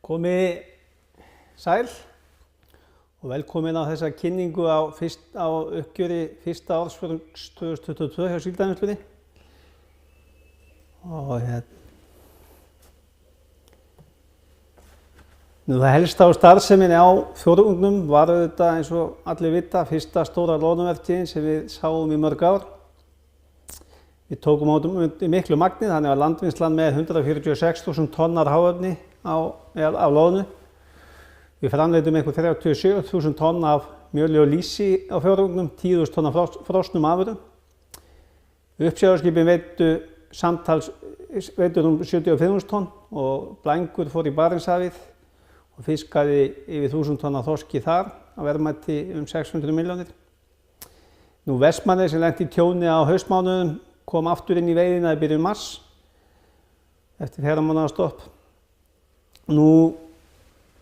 Komið sæl og velkomin á þessa kynningu á uppgjöri fyrsta ársfjórðungs 2022 hjá Síldarvinnslunni. Það helsta á starfseminni á fjórðungnum var auðvitað, eins og allir vita, fyrsta stóra loðnuvertíðin sem við sáum í mörg ár. Við tókum á miklu magni, þannig að landvinnslan með 146.000 tonnar hráefni af loðnu. Við framleiddum einhver 37.000 tonn af mjöli og lýsi á fjórðungnum, 10.000 tonn af frosnum afurðum. Uppsjávarskipin veiddu 75.000 tonn og Blængur fór í Barentshafið og fiskaði yfir 1.000 tonn af þorski þar að verðmæti 600 milljónir. Vestmannaeyjar sem lenti í tjóni á haustmánuðum kom aftur inn í veiðina í byrjun mars eftir 4 mánaða stopp.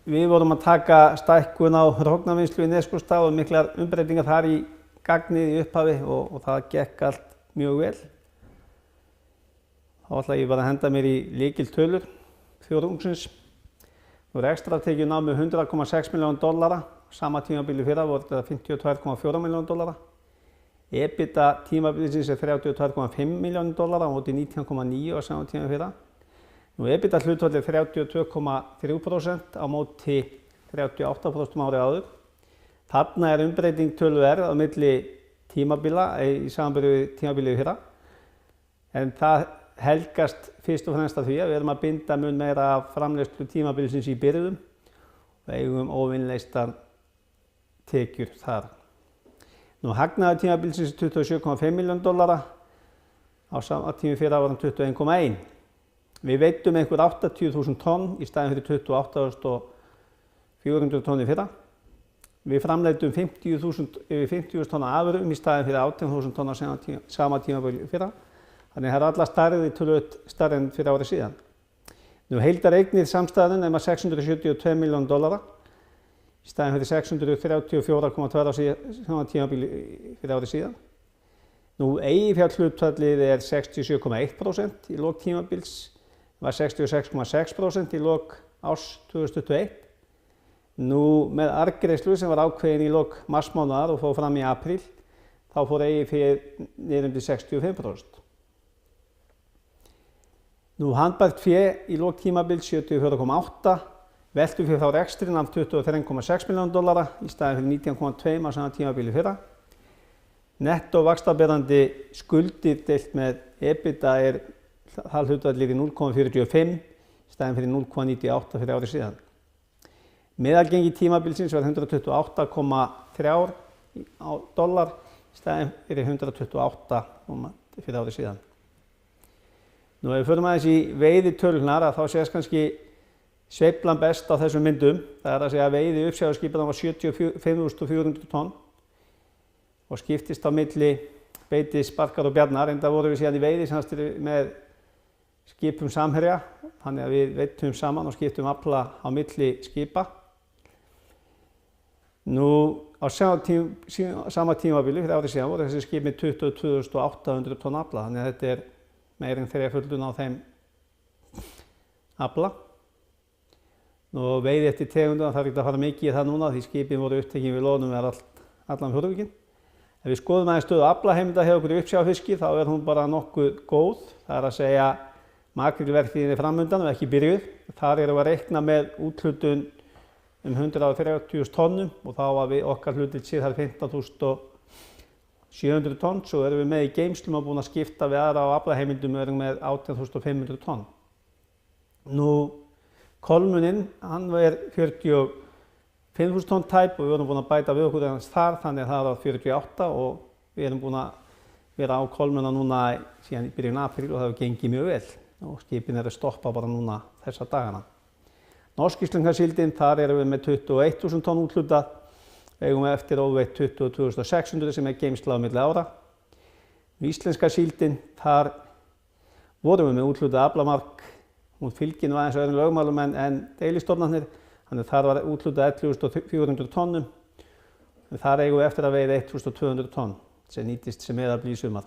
Við vorum að taka stækkun á hrognavinnslu í Neskaupstað og miklar umbreytingar þar í gagnið í upphafi og það gekk allt mjög vel. Þá ætla ég bara að henda mér í lykiltölur fjórðungsins. Rekstrartekjur námu $100,6 milljónir, sama tímabili fyrra voru þetta $52,4 milljónir. EBITDA tímabilsins er $32,5 milljónir á móti $19,9 á sama tíma fyrra. EBITDA hlutfall er 32,3% á móti 38% árið áður. Þarna er umbreyting töluverð á milli tímabila í samanburði við tímabilið fyrra. En það helgast fyrst og fremst af því að við erum að binda mun meira af framleiðslu tímabilsins í birgðum og eigum óvinnleystar tekjur þar. Hagnaður tímabilsins er $27,5 milljónir, á sama tíma fyrra var hann 21,1. Við veiddum einhver 80.000 tonn í staðinn fyrir 28.400 tonn í fyrra. Við framleiddum yfir 50.000 tonn af afurðum í staðinn fyrir 18.000 tonn á sama tímabili fyrra. Þannig að það er allar stærðir töluvert stærri en fyrir árið síðan. Heildareignir samstæðunnar nema $672 milljónir í staðinn fyrir 634,2 á sama tímabili fyrir árið síðan. Eiginfjárhlutfallið er 67,1% í lok tímabils, var 66,6% í lok árs 2021. Með arðgreiðslu sem var ákveðin í lok marsmánaðar og fór fram í apríl, þá fór eiginfjár niður undir 65%. Handbært fé í lok tímabils 74,8, veltufé frá rekstri nam $23,6 milljónir í staðinn fyrir 19,2 á sama tímabili fyrra. Nettó vaxtaberandi skuldir deilt með EBITDA er það hlutfallið í 0,45 í staðinn fyrir 0,98 fyrir árið síðan. Meðalgengi tímabilsins var $128,3 í staðinn fyrir 128 fyrir árið síðan. Ef við förum aðeins í veiðitölurnar þá sést kannski sveiflan best á þessum myndum. Það er að segja að veiði uppsjávarskipanna var 75.400 tonn og skiptist á milli Beitis, Barkar og Bjarnar. Enda vorum við síðan í veiðisamstýri með skipum Samherja, þannig að við veiddum saman og skiptum afla á milli skipa. Á sama tímabili fyrir árið síðan voru þessi skip með 22.800 tonn afla, þannig að þetta er meira en þreföldun á þeim afla. Veiði eftir tegundum, það er ekki að fara mikið í það núna því skipin voru upptekin við loðnum allan fjórðunginn. Ef við skoðum aðeins stöðu aflaheimilda hjá okkur í uppsjávarfiski þá er hún bara nokkuð góð. Það er að segja makrílvertíðin er framundan og ekki byrjuð. Þar erum við að reikna með úthlutun 130.000 tonnum og þá var okkar hlutdeild þar 15.700 tonn. Svo erum við með í geymslum og búin að skipta við aðra á aflaheimildum og erum með 18.500 tonn. Kolmunin, hann er 45.000 tonn tæp og við vorum búin að bæta við okkur þar, þannig að það var 48 og við erum búin að vera á kolmuna núna síðan í byrjun apríl og það hefur gengið mjög vel og skipin eru að stoppa bara núna þessa dagana. Norsk-íslenska-síldin, þar erum við með 21.000 tonn úthlutað, við eigum eftir óveitt 22.600 sem er geymsla á milli ára. Íslenska síldin, þar vorum við með úthlutað aflamark. Hún fylgir aðeins öðrum lögmálum en deilistofnarnir, þannig að þar var úthlutað 11.400 tonnum. Þar eigum við eftir að veiða 1.200 tonn sem nýtist sem meðafli í sumar.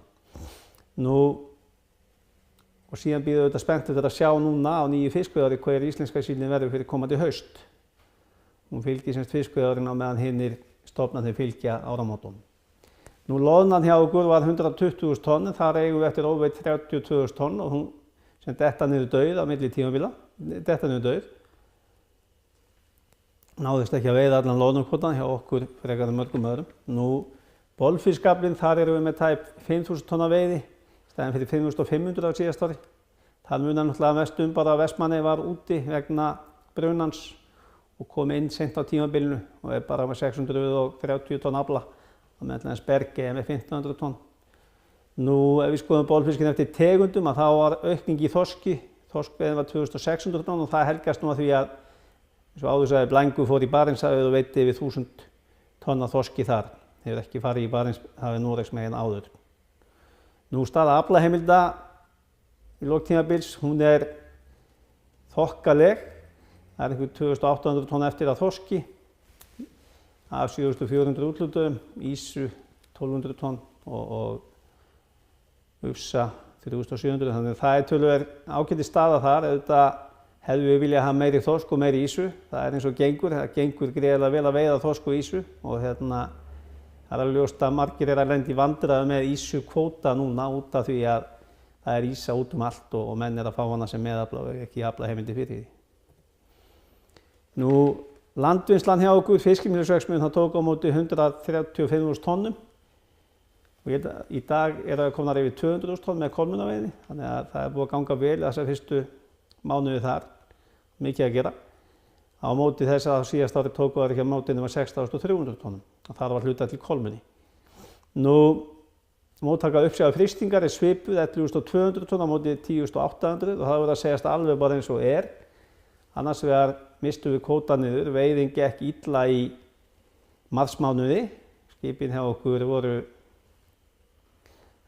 og síðan býðum við þetta spenntur að sjá núna á nýju fiskveiðári hver íslenska síldin verður fyrir komandi haust. Hún fylgir semst fiskveiðárin á meðan hinnir stofnarnir fylgja áramótunum. Nú loðnan hjá okkur var 120.000 tonn, þar eigum við eftir óveitt 32.000 tonn og hún sem detta niður dauð á milli tímabila, detta niður dauð. Náðist ekki að veiða allan loðnukvotann hjá okkur frekar en mörgum öðrum. Nú bolfiskaflinn, þar erum við með tæp 5.000 tonna veiði, í staðinn fyrir 5.500 á síðasta ári. Það munar náttúrulega mest bara að Vestmannaey var úti vegna brunans og kom inn seint á tímabilinu og er bara með 630 tonn afla. Á meðan Berge er með 1.500 tonn. Nú ef við skoðum bolfiskin eftir tegundum að þá var aukning í þorski. Þorskveiðin var 2.600 tonn og það helgast nú að því að eins og áður sagði Blængur fór í Barentshafið og veiddi yfir 1.000 tonna þorski þar. Hefur ekki farið í Barentshafið Noregsmegin áður. Nú staða aflaheimilda í lok tímabils, hún er þokkaleg. Það er einhver 2.800 tonn eftir að þorski. Af 7.400 útlutuðum, ýsu 1.200 tonn og ufsa 3.700, þannig að það er töluvert ágætis staða þar. Auðvitað hefðum við viljað hafa meiri þorsk og meiri ýsu. Það er eins og gengur, það gengur gríðarlega vel að veiða þorsk og ýsu og það er alveg ljóst að margir er að lenda í vandræðum með ýsukvóta núna út af því að það er ýsa út um allt og menn er að fá hana sem meðafla og ekki aflaheimildir fyrir því. Nú landvinnslan hjá okkur, fiskimjölsverksmiðjun, það tók á móti 135.000 tonnum og í dag er það komnar yfir 200.000 tonn með kolmunnaveiði, þannig að það er búið að ganga vel þessar fyrstu mánuði þar, mikið að gera. Á móti þess að síðast ári tóku það ekki á móti nema 6.300 tonnum og það var hluta til kolmunni. Nú móttaka uppsjáðu frystingar er svipuð 11.200 tonn á móti 10.800 og það verður að segjast alveg bara eins og er. Annars vegar mistum við kvóta niður, veiðin gekk illa í marsmánuði. Skipin hjá okkur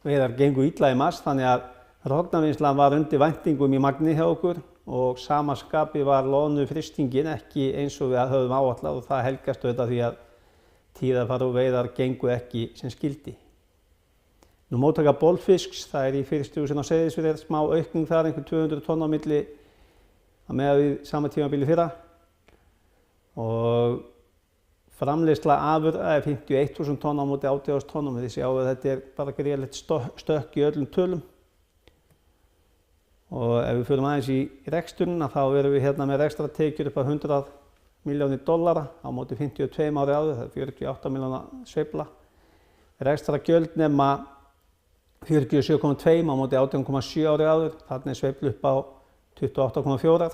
veiðar gengu illa í mars, þannig að hrognavinnslan var undir væntingum í magni hjá okkur og sama skapi var loðnufrystingin ekki eins og við höfðum áætlað og það helgast auðvitað því að tíðarfar og veiðar gengu ekki sem skyldi. Nú móttaka bolfisks, það er í fyrirstjúsin á Seyðisfirði, smá aukning þar, einhver 200 tonn á milli að meða við sama tímabili fyrra og framleiðsla afurða er 51.000 tonn á móti 80.000 tonnum. Þið sjáu að þetta er bara gríðarlegt stökk í öllum tölum. Og ef við förum aðeins í reksturinn þá erum við hérna með rekstratekjur upp á $100 milljónir á móti 52 ári áður, það er 48 milljóna sveifla. Rekstragjöld nema 47,2 á móti 18,7 ári áður, þarna er sveiflu upp á 28,4.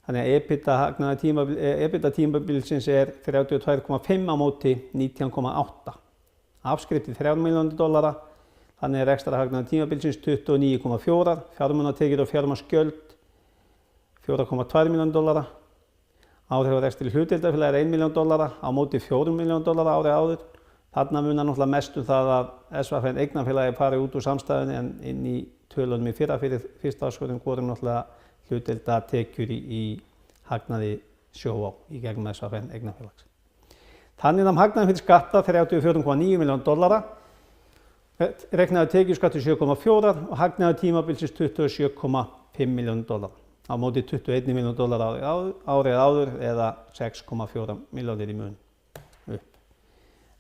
Þannig að EBITDA tímabilsins er 32,5 á móti 19,8. Afskriftir $3 milljónir, þannig er rekstrarhagnaður tímabilsins 29,4. Fjármunatekjur og fjármagnsgjöld $4,2 milljónir. Áhrifarekstur í hlutdeildarfélagi er $1 milljón á móti $4 milljónir ári áður. Þarna munar náttúrulega mest það að SVFN eignarfélagi farið út úr samstæðunni en inn í tölunum í fyrra fyrir fyrsta ársfjórðung voru náttúrulega hlutdeildartekjur í hagnaði Sjóvá í gegnum SVFN eignarfélags. Þannig nam hagnaðurinn fyrir skatta $34,9 milljónir, reiknaður tekjuskattur 7,4 og hagnaður tímabilsins $27,5 milljónir á móti $21 milljónir árið áður eða 6,4 milljónir í mun upp.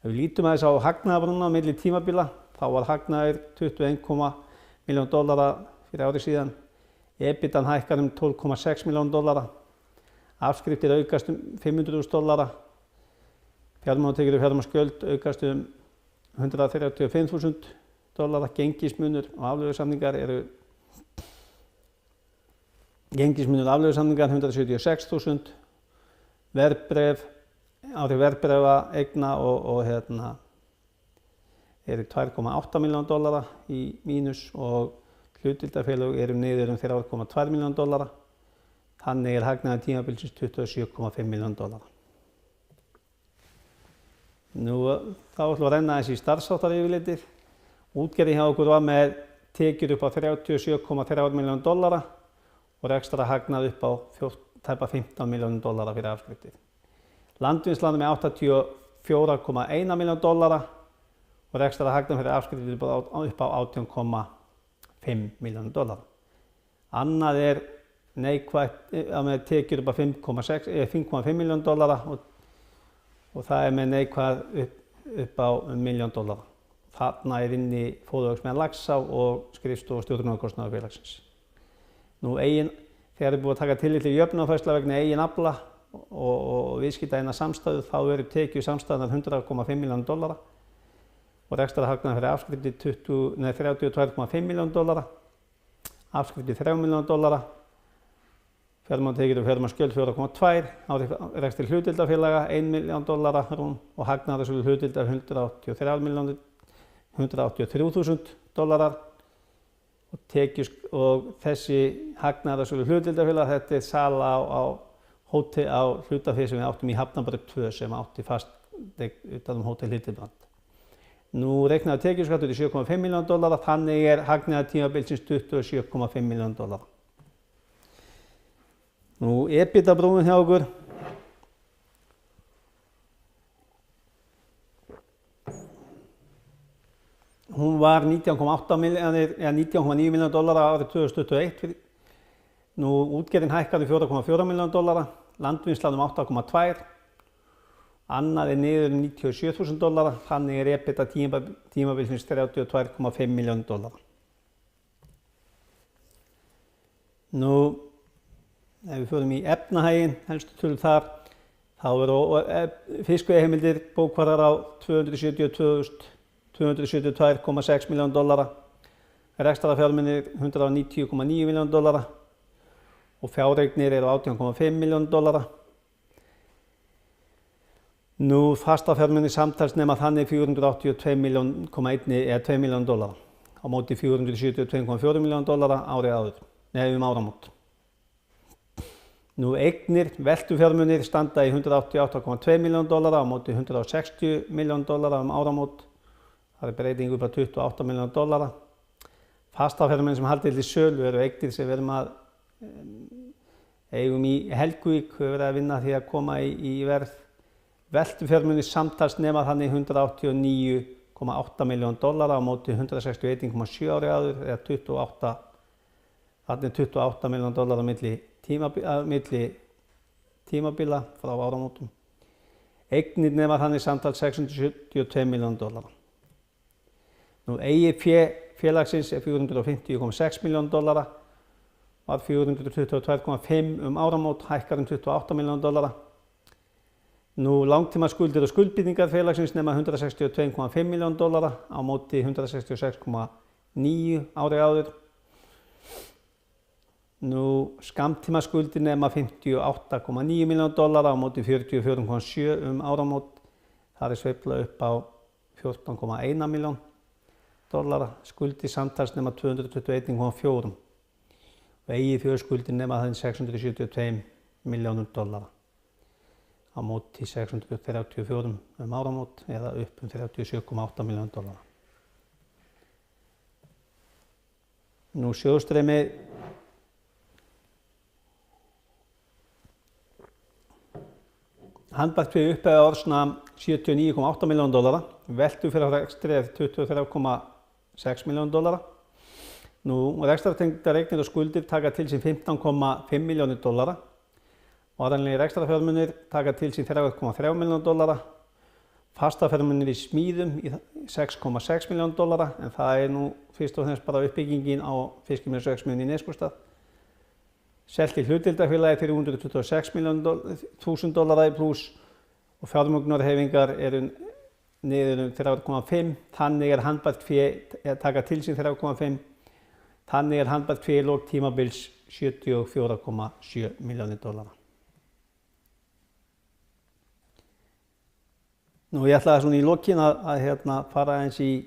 Ef við lítum aðeins á hagnaðarbrunna á milli tímabila þá var hagnaður $21 milljónir fyrir árið síðan. EBITDAn hækkar $12,6 milljónir, afskriftir aukast $500.000, fjármálatekjur og fjármagnsgjöld aukast $135.000, gengismunur og afleiðusamningar eru $176.000, verðbréf, áhrif verðbréfa eigna eru $2,8 milljónir í mínus og hlutdeildarfélög eru niður $3,2 milljónir. Þannig er hagnaður tímabilsins $27,5 milljónir. Nú þá ætlum við að renna aðeins í starfsháttar-yfirlitið. Útgerðin hjá okkur var með tekjur upp á $37,3 milljónir og rekstrarhagnað upp á tæpa $15 milljónir fyrir afskriftir. Landvinnslan með $84,1 milljónir og rekstrarhagnað fyrir afskriftir upp á $18,4 $5 milljónir. Annað neikvætt með tekjur upp á $5,5 milljónir og það með neikvæð upp á $1 milljón. Þarna inni fóðurverksmiðjan Laxá og skrifstofa og stjórnunarkostnaður félagsins. Þegar búið að taka tillit til jöfnunarfærsla vegna eigin afla og viðskipta innan samstæðu, þá eru tekjur samstæðunar $100,5 milljónir og rekstrarhagnaður fyrir afskriftir $32,5 milljónir, afskriftir $3 milljónir, fjármálatekjur og fjármálaskjöld 4,2, rekstri hlutdeildarfélaga $1 milljón rúm og hagnaður af hlutdeildar $183,000 og þessi hagnaður af hlutdeildarfélaga, þetta sala á hlutafé sem við áttum í Hafnarbraut 2 sem átti fast utan Hótel Hildebrand. Reiknaður tekjuskattur í $7,5 milljónir, þannig hagnaður tímabilsins $27,5 milljónir. EBITDA-brúin hjá okkur. Hún var $19,9 milljónir árið 2021. Útgerðin hækkaði $4,4 milljónir, landvinnslan 8,2, annað niður $97.000, þannig EBITDA tímabilsins $32,5 milljónir. Ef við förum í efnahaginn, helstu tölur þar, þá eru fiskveiðiheimildir bókfærðar á $272,6 milljónir, rekstrarfjármunir $190,9 milljónir og fjáreignir eru $18,5 milljónir. Fastafjármunir samtals nema þannig $482,1 eða $2 milljónir á móti $472,4 milljónir árið áður, áramót. Eignir, veltufjármunir standa í $188,2 milljónir á móti $160 milljónir áramót. Það breyting upp á $28 milljónir. Fastafjármunir sem haldið til sölu eru eignir sem við eigum í Helguvík, við verðum að vinna því að koma í verð. Veltufjármunir samtals nema þannig $189,8 milljónir á móti $161,7 árið áður eða $28 milljónir á milli tímabila frá áramótum. Eignir nema þannig samtals $672 milljónir. Eigið fé félagsins $450,6 milljónir, var $422,5 áramót, hækkar $28 milljónir. Langtímaskuldir og skuldbindingar félagsins nema $162,5 milljónir á móti $166,9 árið áður. Skammtímaskuldir nema $58,9 milljónir á móti $44,7 áramót. Það sveifla upp á $14,1 milljón. Skuldir samtals nema $221,4 og eigið fjárskuldir nema þannig $672 milljónum á móti $634 áramót eða upp $37,8 milljónum. Sjóðstreymi handbært upphæð ársnam $79,8 milljónir, veltu fyrir rekstri $23,6 milljónir. Rekstrartengdar eignir og skuldir taka til sín $15,5 milljónir. Varanlegir rekstrarfjármunir taka til sín $3,3 milljónir. Fastafjármunir í smíðum í $6,6 milljónir, en það fyrst og fremst bara uppbyggingin á fiskimjölsverksmiðjunni í Neskaupstað. Selt í hlutdeildarfélagi $326.000 í plús og fjármögnunarhreyfingar eru niður 3,5, þannig handbært fé taka til sín 3,5, þannig handbært fé í lok tímabils $74,7 milljónir. Ég ætlaði svona í lokin að fara eins í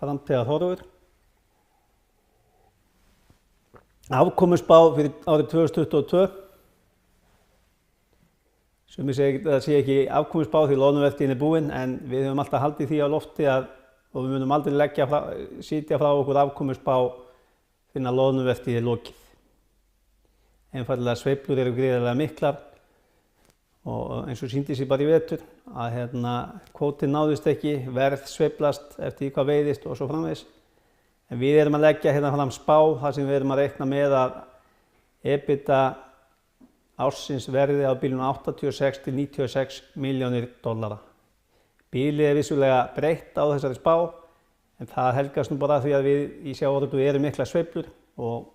framtíðarhorfur. Afkomuspá fyrir árið 2022. Sumir segja að það sé ekki afkomuspá því loðnuvertíðin búin, en við höfum alltaf haldið því á lofti og við munum aldrei sitja frá okkur afkomuspá fyrir að loðnuvertíð lokið. Einfaldlega sveiflur eru gríðarlega miklar og eins og sýndi sig bara í vetur að kvótinn náðist ekki, verð sveiflast eftir hvað veiðist og svo framvegis. En En við erum að leggja hérna fram spá þar sem við erum að reikna með að EBITDA ársins verði á bilinu 86 til 96 milljónir dollara. Bilið er vissulega breytt á þessari spá, en það helgast nú bara því að við í sjávarútvegi erum miklar sveiflur og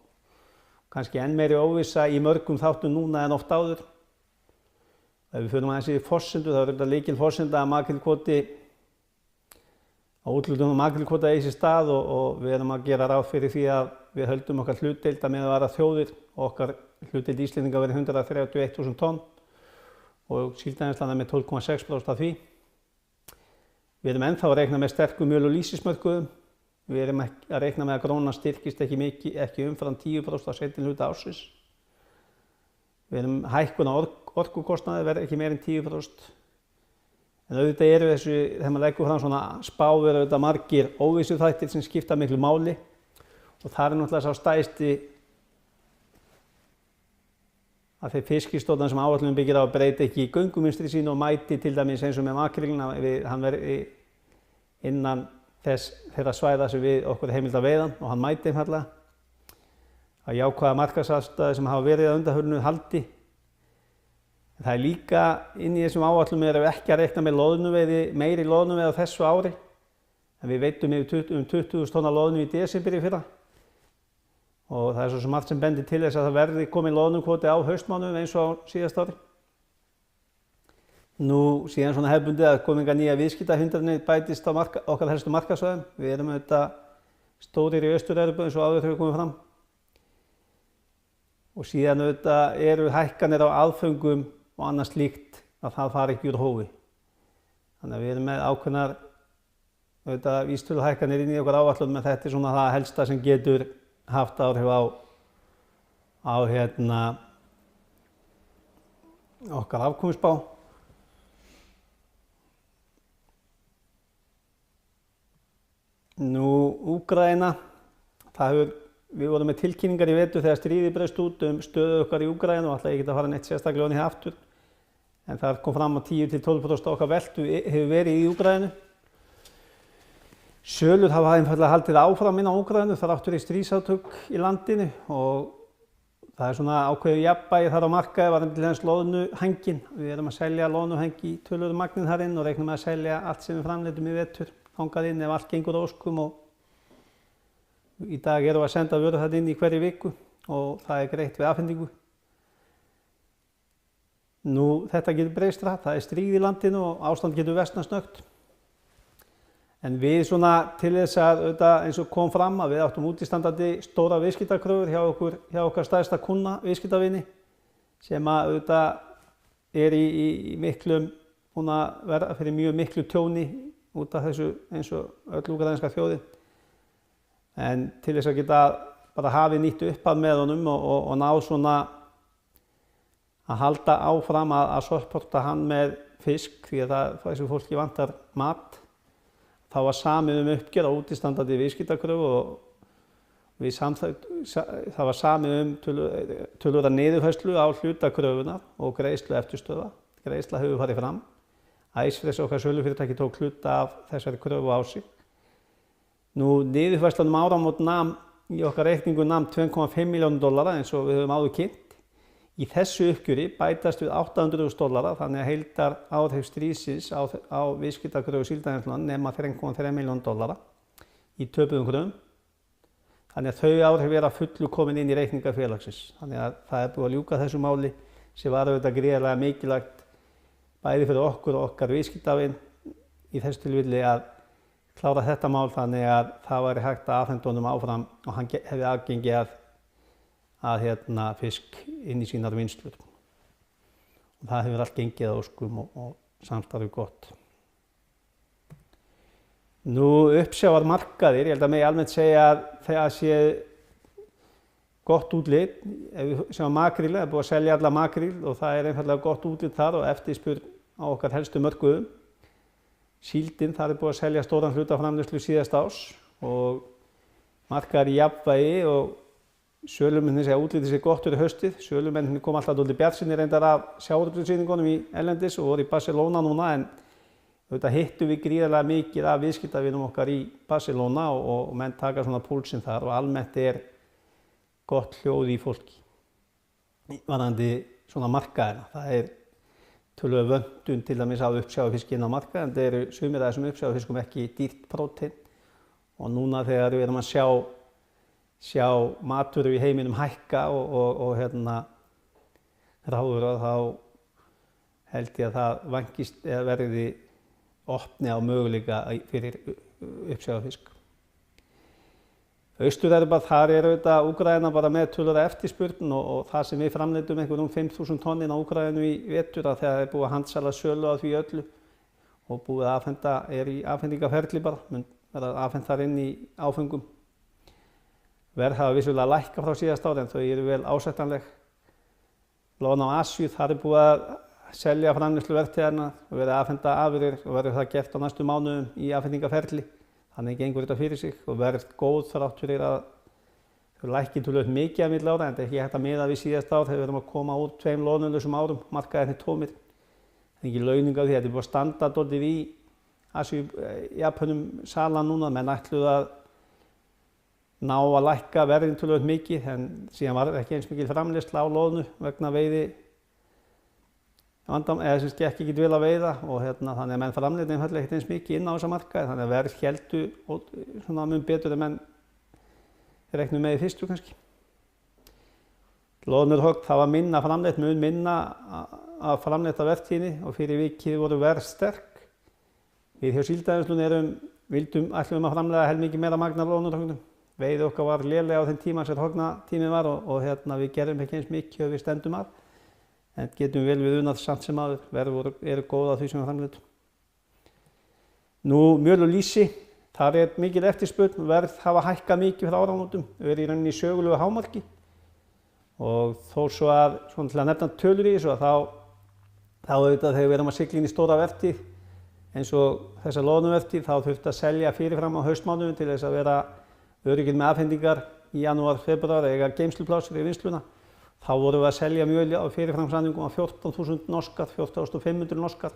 kannski enn meiri óvissa í mörgum þáttum núna en oft áður. Ef við förum aðeins í forsendu, þá er þetta lykilforsenda að makrílkvóti á úthlutun og makrílkvóta eigi sér stað og við erum að gera ráð fyrir því að við höldum okkar hlutdeild að meðan aðrar þjóðir og okkar hlutdeild Íslendinga verði 131.000 tonn og síldarvinnslan með 12,6% af því. Við erum ennþá að reikna með sterkum mjöl- og lýsismörkuðum. Við erum að reikna með að krónan styrkist ekki umfram 10% á seinni hluta ársins. Við erum hækkun á orkukostnaði verði ekki meir en 10%. En auðvitað eru þessu, þegar maður leggur fram svona spá, eru auðvitað margir óvissuþættir sem skipta miklu máli og það er náttúrulega sá stærsti að þeir fiskistofnar sem áætlunin byggir á breyti ekki í göngumynstri sínu og mæti til dæmis eins og með makrílinn hann verði innan þeirra svæða sem við okkur er heimilt að veiða og hann mæti einfaldlega að jákvæða markaðsaðstæður sem hafa verið að undanförnu haldi. En það er líka inn í þessum áætlunum erum við ekki að reikna með loðnuveiði, meiri loðnuveiði á þessu ári en við veiddum um 20.000 tonna loðnu í desember í fyrra. Og það er svo sem allt sem bendir til þess að það verði komin loðnukvóti á haustmánuðum eins og á síðasta ári. Nú síðan svona hefðbundið að kominga nýja viðskiptahindranir bætist á okkar helstu markaðssvæðum. Við erum auðvitað stórir í Austur-Evrópu eins og áður hefur komið fram. Og síðan auðvitað eru hækkanir á aðföngum og annað slíkt að það fari ekki úr hófi. Þannig að við erum með ákveðnar auðvitað vísitöluhækkanir inn í okkar áætlunum, en þetta er svona það helsta sem getur haft áhrif á okkar afkomuspá. Nú, Úkraína, við vorum með tilkynningar í vetur þegar stríðið braust út stöðu okkar í Úkraínu og ætla ég ekki að fara neitt sérstaklega ofan í það aftur. En það kom fram að 10–12% okkar veltu hefur verið í Úkraínu. Sölur hafa einfaldlega haldið áfram inn á Úkraínu þrátt fyrir stríðsátök í landinu og það er svona ákveðið jafnvægi þar á markaði varðandi til þess loðnuhengin. Við erum að selja loðnuhengi í töluverðum magni þar inn og reiknum með að selja allt sem við framleiddum í vetur þangað inn ef allt gengur að óskum og í dag erum við að senda vörur þarna inn í hverju viku og það er greitt við afhendingu. Nú, þetta getur breyst hratt, það er stríð í landinu og ástand getur versnað snöggt. En við svona til þess að auðvitað eins og kom fram að við áttum útistandandi stóra viðskiptakröfur hjá okkar stærsta kunna viðskiptavini sem að auðvitað er í miklum, búin að verða fyrir mjög miklu tjóni út af þessu eins og öll úkraínska þjóðin. En til þess að geta bara hafið nýtt upphaf með honum og ná svona að halda áfram að supporta hann með fisk því að þessu fólki vantar mat. Það var samið uppgjör á útistandandi viðskiptakröfu og það var samið töluverða niðurfærslu á hlutakröfunar og greiðslu eftirstöðva. Greiðsla hefur farið fram. Æsfress okkar sölufyrirtæki tók hluta af þessari kröfu á sig. Nú, niðurfærslan áramót í okkar reikningu nam $2,5 milljónir eins og við höfum áður kynnt. Í þessu uppgjöri bætast við $800.000 þannig að heildar áhrif stríðsins á viðskiptakröfu síldarvinnslunnar nema $3,3 milljónir í töpuðum kröfum. Þannig að þau áhrif eru að fullu komin inn í reikninga félagsins. Þannig að það er búið að ljúka þessu máli sem var auðvitað gríðarlega mikilvægt bæði fyrir okkur og okkar viðskiptavin í þessu tilfelli að klára þetta mál þannig að það væri hægt að afhenda honum áfram og hann hefði aðgengi að fisk inn í sínar vinnslur. Og það hefur allt gengið að óskum og samstarfið gott. Nú, uppsjávarmarkaðir, ég held að megi almennt segja að það sé gott útlit. Ef við sjáum makríl, það er búið að selja alla makríl og það er einfaldlega gott útlit þar og eftirspurn á okkar helstu mörkuðum. Síldin, það er búið að selja stóran hluta framleiðslu síðasta árs og markaðir í jafnvægi og sölumennir segja að útlitið sé gott fyrir haustið. Sölumennir kom alltaf dálítið bjartsýnir reyndar af sjávarútvegssýningunum í erlendis og voru í Barcelona núna en Auðvitað hittum við gríðarlega mikið af viðskiptavinum okkar í Barcelona og menn taka svona púlsinn þar og almennt gott hljóð í fólki varðandi svona markaðina. Það töluvert vöntun til dæmis á uppsjávarfiski inn á markað, en það sumir af þessum uppsjávarfiskum ekki dýrt prótein og núna þegar við erum að sjá matvöru í heiminum hækka og ráður þá held ég að það vænkist eða verði opni á möguleika fyrir uppsjávarfisk. Austur-Evrópa, þar auðvitað Úkraína bara með töluverða eftirspurn og það sem við framleiddum einhverjum 5.000 tonnin á Úkraínu í vetur að þegar búið að handsala sölu á því öllu og búið að afhenda, í afhendingarferli bara, mun verða afhent þar inn í áföngum. Verð hafa vissulega lækkað frá síðast ári en þau eru vel ásættanleg. Lón á Asíu, þar búið að selja framleiðsluvertíðarnar og verið að afhenda afurðir og verður það gert á næstu mánuðum í afhendingarferli. Þannig gengur þetta fyrir sig og verður góð þrátt fyrir að þau lækki töluvert mikið að milli ára, en það ekki hægt að miða við síðasta ár þegar við erum að koma úr 2 loðnulausum árum, markaðirnir tómir. Það er ekki launung á því, þetta búið að standa dálítið í Asíu, Japanum salan núna, menn ætluðu að ná að lækka verðin töluvert mikið, en síðan var ekki eins mikil framleiðsla á loðnu vegna veiði eða sem gekk ekki vel að veiða og þannig að menn framleiða einfaldlega ekkert eins mikið inn á þessa markaði, þannig að verð héldu svona mun betur en menn reiknuðu með í fyrstu kannski. Loðnurhögg, það var minna framleitt, mun minna að framleita vertíðinni og fyrir vikið voru verð sterk. Við hjá Síldarvinnslunni ætlum að framleiða heilmikið meira magn af loðnurhöggnum. Veiði okkar var lélega á þeim tíma sem höggnatíminn var og við gerðum ekki eins mikið og við stendum að. En getum vel við unað samt sem aður, verð eru góð á því sem við framleiddum. Nú mjöl og lýsi, þar mikil eftirspurn, verð hafa hækkað mikið frá áramótum, í rauninni í sögulegu hámarki. Og þó svo að, svona til að nefna tölur í þessu, þá auðvitað þegar við erum að sigla inn í stóra vertíð, eins og þessa loðnuvertíð, þá þurfti að selja fyrirfram á haustmánuðum til þess að vera öruggir með afhendingar í janúar, febrúar, eiga geymsluplássur í vinnsluna. Þá vorum við að selja mjöl á fyrirframsamningum á 14.000 norskar, 14.500 norskar.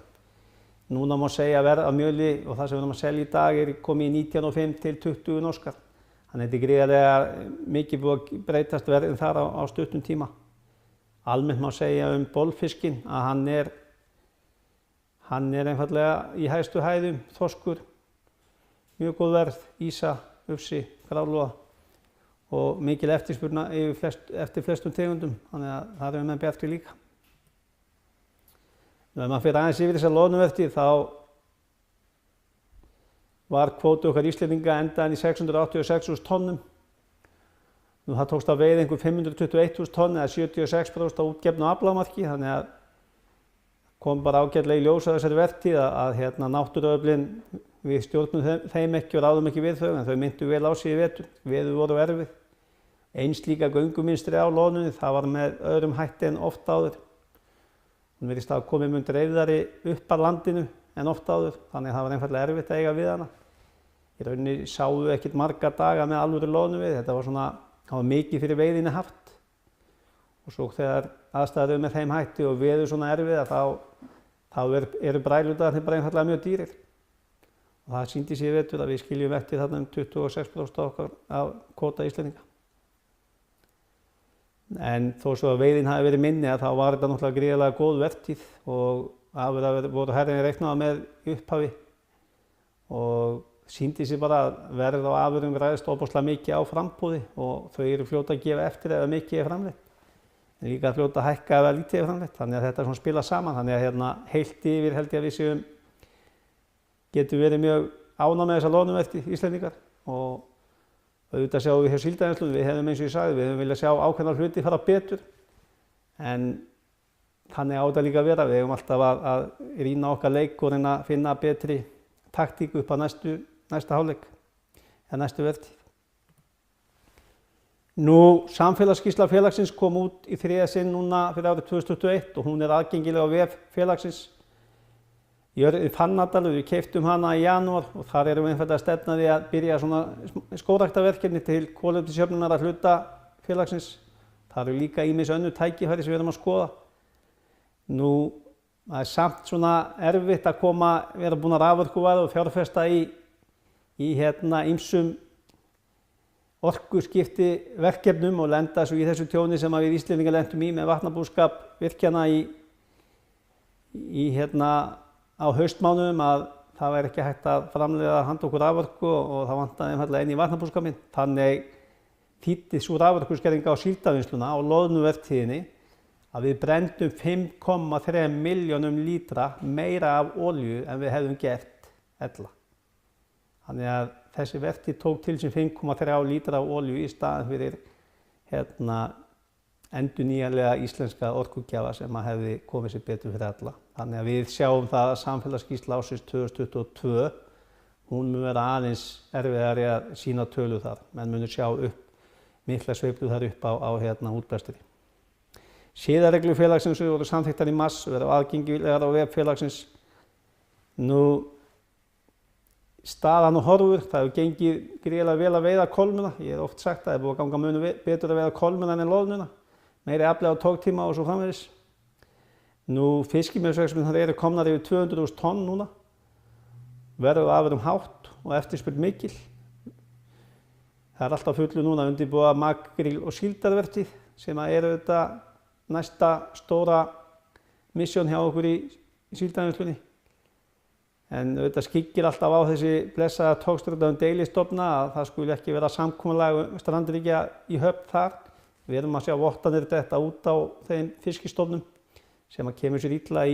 Núna má segja að verð af mjöli og það sem við erum að selja í dag komið í 19,5 til 20 norskar. Þannig að þetta gríðarlega mikið búið að breytast verðin þar á stuttum tíma. Almennt má segja bolfiskinn að hann einfaldlega í hæstu hæðum, þorskur, mjög góð verð, ýsa, ufsi, grálúða og mikil eftirspurna eftir flestum tegundum, þannig að það menn bjartri líka. Ef maður fyrir aðeins yfir þessa loðnuvertíð þá var kvóti okkar Íslendinga endaðan í 686.000 tonnum. Nú það tókst að veiða einhver 521.000 tonn eða 76% á útgefnu aflamarki, þannig að kom bara ágætlega í ljós á þessari vertíð að náttúruöflin við stjórnum þeim ekki og ráðum ekki við þau, en þau myndu vel á sig í vetur, veður voru erfið. Eins líka göngumynstri á loðnunni, það var með öðrum hætti en oft áður. Hún virðist að komið mun dreifðari upp að landinu en oft áður, þannig að það var einfaldlega erfitt að eiga við hana. Í rauninni sáum við ekkert marga daga með alvöru loðnuveiði, þetta var mikið fyrir veiðinni haft. Og svo þegar aðstæður eru með þeim hætti og veður svona erfið, þá eru bræludagarnir bara einfaldlega mjög dýrir. Og það sýndi sig í vetur að við skiljum eftir þarna 26% okkar af kvóta Íslendinga. En þó svo að veiðin hafi verið minni þá var þetta náttúrulega gríðarlega góð vertíð og afurðir voru herrinni reiknaða með upphafi og sýndi sig bara að verð á afurðum ræðist ofboðslega mikið á framboði og þau eru fljóta að gefa eftir ef mikið framleitt. En líka fljóta að hækka ef lítið framleitt, þannig að þetta spila saman. Þannig að heilt yfir held ég að við getum verið mjög ánægð með þessa loðnuvertíð Íslendingar og auðvitað sjáum við hjá Síldarvinnslunni, við hefðum eins og ég sagði, við hefðum viljað sjá ákveðna hluti fara betur, en þannig á þetta líka að vera. Við hefum alltaf að rýna okkar leik og reyna að finna betri taktík upp á næsta hálfleik eða næstu vertíð. Nú, samfélagsskýrsla félagsins kom út í 3. sinn núna fyrir árið 2021 og hún aðgengileg á vef félagsins. Í Fannadal, við keyptum hana í janúar og þar erum við einfaldlega að stefna því að byrja svona skógræktarverkefni til kolefnisjöfnunar að hluta félagsins. Það eru líka ýmis önnur tækifæri sem við erum að skoða. Nú það er samt svona erfitt að vera búin að raforkuvæða og fjárfesta í ýmsum orkuskipti verkefnum og lenda svo í þessu tjóni sem við Íslendingar lentum í með vatnabúskap virkjana á haustmánuðum að það væri ekki hægt að framleiða handa okkur raforku og það vantaði einfaldlega inn í vatnabúskapinn. Þannig þýddi sú raforkuskerðing á síldarvinnsluna á loðnuvertíðinni að við brendum 5,3 milljónum lítra meira af olíu en við hefðum gert ella. Þannig að þessi vertíð tók til sín 5,3 lítra af olíu í staðinn fyrir endurnýjanlega íslenska orkugjafa sem hefði komið sér betur fyrir alla. Þannig að við sjáum það að samfélagsskýrsla ársins 2022, hún mun vera aðeins erfiðari að sýna tölu þar. Menn munir sjá mikla sveiflur þar upp á útblæstri. Siðareglur félagsins voru samþykktar í mars, verða aðgengilegar á vef félagsins. Nú, staðan og horfur, það hefur gengið gríðarlega vel að veiða kolmuna. Ég hef oft sagt að það er búið að ganga mun betur að veiða kolmuna en loðnuna. Meiri afli á tóktíma og svo framvegis. Nú, fiskimjölsverksmiðjurnar eru komnar yfir 200.000 tonn núna. Verð og afurðum hátt og eftirspurn mikil. Það er alltaf fullu núna undirbúa makríl og síldarvertíð sem eru auðvitað næsta stóra missjón hjá okkur í síldarvinnslunni. En auðvitað skyggir alltaf á þessi blessaða togstreitu deilistofna að það skuli ekki vera samkomulag strandríkja í höfn þar. Við erum að sjá vottanir detta út á þeim fiskistofnum sem kemur sér illa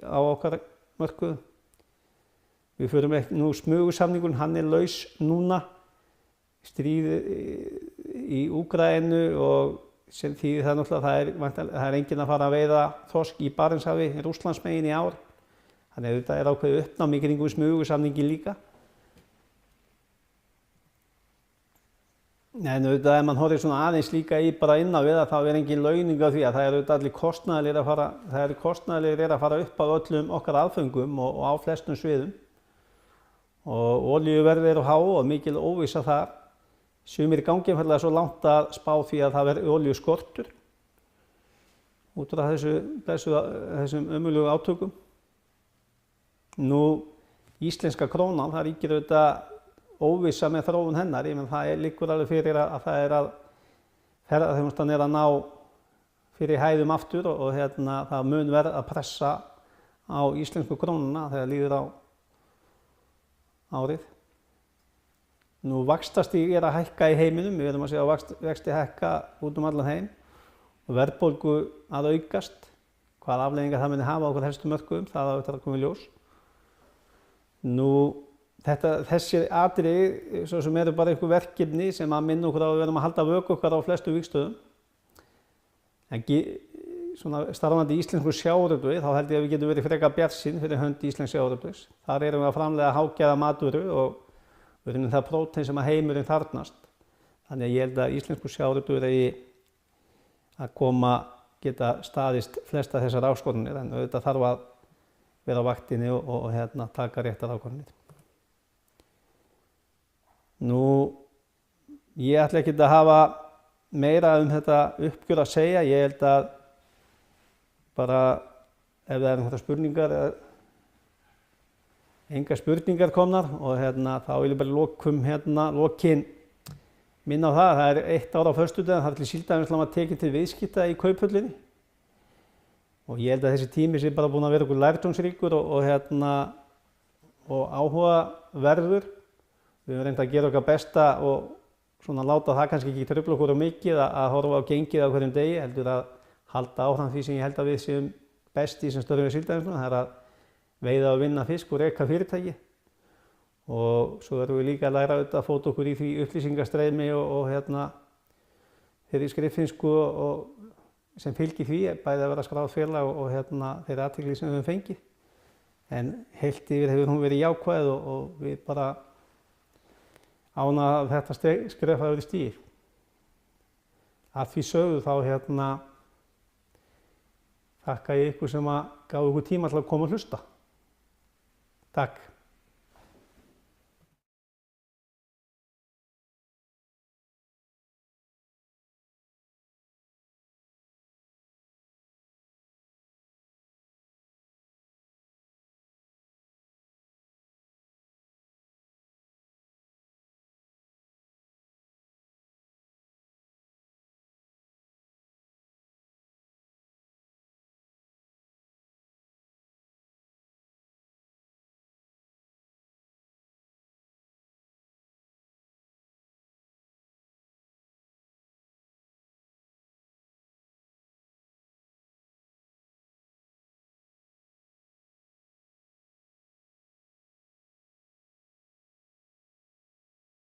á okkar mörkuðum. Við förum nú smugusamningurinn, hann er laus núna. Stríðið í Úkraínu og sem þýðir það náttúrulega það er enginn að fara að veiða þorsk í Barentshafi, Rússlandsmegin í ár. Þannig að þetta er ákveðið uppnám í kringum smugusamningin líka. En auðvitað ef mann horfir svona aðeins líka bara inn á við þá er engin launing á því að það eru auðvitað allir kostnaðarlegir að fara upp á öllum okkar aðföngum og á flestum sviðum. Og olíuverð eru há og mikil óvissa þar. Sumir gangi einfaldlega svo langt að spá því að það verði olíuskortur út frá þessum ömurlegu átökum. Nú, íslenska krónan, það ríkir auðvitað óvissa með þróun hennar, það liggur alveg fyrir að ferðaþjónustan er að ná fyrir hæðum aftur og það mun verða að pressa á íslensku krónuna þegar líður á árið. Nú, vaxtastig er að hækka í heiminum, við erum að sjá vexti hækka út allan heim og verðbólgu að aukast. Hvaða afleiðingar það muni hafa á okkur helstu mörkuðum, það á eftir að koma í ljós. Nú, þessi atriði, svo sem eru bara einhver verkefni sem að minna okkur á að við erum að halda vöku okkar á flestu vígstöðum. En svona starfandi íslensku sjávarútvegi, þá held ég að við getum verið frekar bjartsýn fyrir hönd íslensks sjávarútvegs. Þar erum við að framleiða hágæða matvöru og við erum það prótein sem að heimurinn þarfnast. Þannig að ég held að íslensku sjávarútvegur eigi að geta staðist flesta þessar áskoranir, en auðvitað þarf að vera á vaktinni og taka réttar ákvarðanir. Nú, ég ætla ekki að hafa meira þetta uppgjör að segja. Ég held að bara ef það eru spurningar, engar spurningar komnar og þá vil ég bara lokin minna á það. Það er 1 ár á föstudaginn, það er til síldarvinnslan var tekin til viðskipta í Kauphöllinni. Og ég held að þessi tími sé bara búinn að vera okkur lærdómsríkur og áhugaverður. Við höfum reynt að gera okkar besta og svona láta það kannski ekki trufla okkur mikið að horfa á gengið á hverjum degi, heldur að halda áfram því sem ég held að við séum best í sem störfum við síldarvinnsluna. Það er að veiða og vinna fisk og reka fyrirtæki. Og svo erum við líka að læra að fóta okkur í því upplýsingastreymi og þeirri skriffinnsku sem fylgir því, bæði að vera skráð félag og þeirri athygli sem við höfum fengið. En heilt yfir hefur hún verið jákvæð og við bara ánað að þetta skref hafi verið stigið. Að því sögðu þá þakka ég ykkur sem gaf ykkur tíma til að koma og hlusta. Takk.